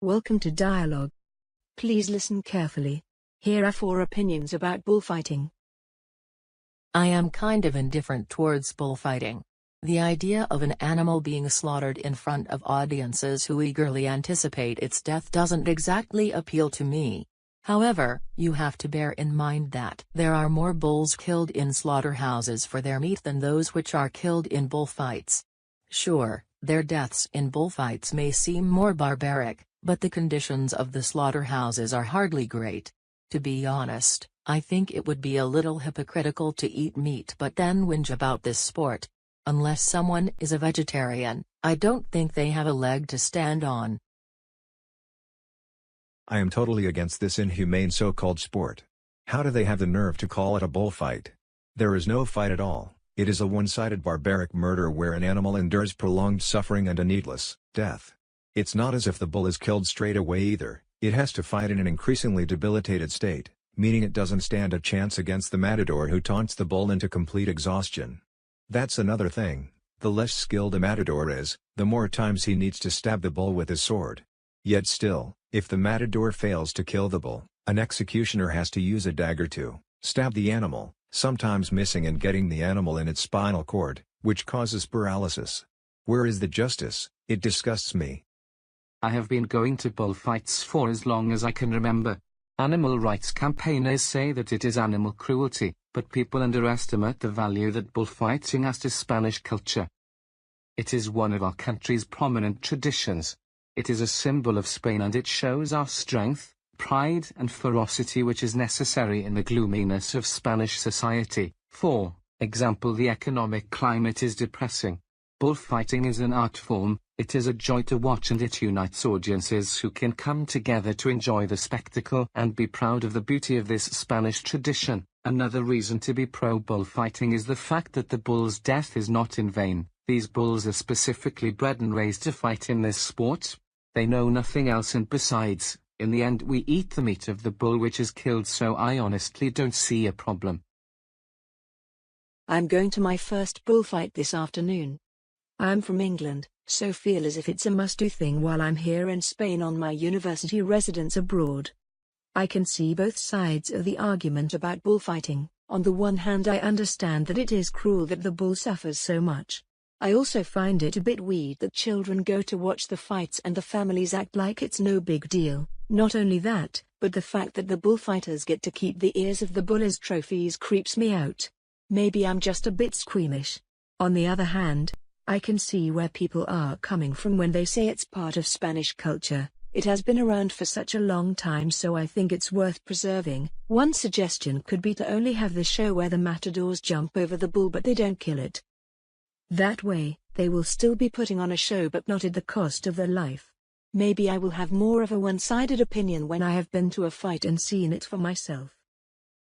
Welcome to Dialogue. Please listen carefully. Here are 4 opinions about bullfighting. I am kind of indifferent towards bullfighting. The idea of an animal being slaughtered in front of audiences who eagerly anticipate its death doesn't exactly appeal to me. However, you have to bear in mind that there are more bulls killed in slaughterhouses for their meat than those which are killed in bullfights. Sure, their deaths in bullfights may seem more barbaric, but the conditions of the slaughterhouses are hardly great. To be honest, I think it would be a little hypocritical to eat meat but then whinge about this sport. Unless someone is a vegetarian, I don't think they have a leg to stand on. I am totally against this inhumane so-called sport. How do they have the nerve to call it a bullfight? There is no fight at all. It is a one-sided barbaric murder where an animal endures prolonged suffering and a needless death. It's not as if the bull is killed straight away either. It has to fight in an increasingly debilitated state, meaning it doesn't stand a chance against the matador who taunts the bull into complete exhaustion. That's another thing. The less skilled a matador is, the more times he needs to stab the bull with his sword. Yet still, if the matador fails to kill the bull, an executioner has to use a dagger to stab the animal, sometimes missing and getting the animal in its spinal cord, which causes paralysis. Where is the justice? It disgusts me. I have been going to bullfights for as long as I can remember. Animal rights campaigners say that it is animal cruelty, but people underestimate the value that bullfighting has to Spanish culture. It is one of our country's prominent traditions. It is a symbol of Spain and it shows our strength, pride and ferocity which is necessary in the gloominess of Spanish society. For example, the economic climate is depressing. Bullfighting is an art form, it is a joy to watch and it unites audiences who can come together to enjoy the spectacle and be proud of the beauty of this Spanish tradition. Another reason to be pro-bullfighting is the fact that the bull's death is not in vain. These bulls are specifically bred and raised to fight in this sport. They know nothing else and besides, in the end we eat the meat of the bull which is killed, so I honestly don't see a problem. I'm going to my first bullfight this afternoon. I'm from England, so feel as if it's a must-do thing while I'm here in Spain on my university residence abroad. I can see both sides of the argument about bullfighting. On the one hand, I understand that it is cruel that the bull suffers so much. I also find it a bit weird that children go to watch the fights and the families act like it's no big deal. Not only that, but the fact that the bullfighters get to keep the ears of the bull as trophies creeps me out. Maybe I'm just a bit squeamish. On the other hand, I can see where people are coming from when they say it's part of Spanish culture. It has been around for such a long time, so I think it's worth preserving. One suggestion could be to only have the show where the matadors jump over the bull but they don't kill it. That way, they will still be putting on a show but not at the cost of their life. Maybe I will have more of a one-sided opinion when I have been to a fight and seen it for myself.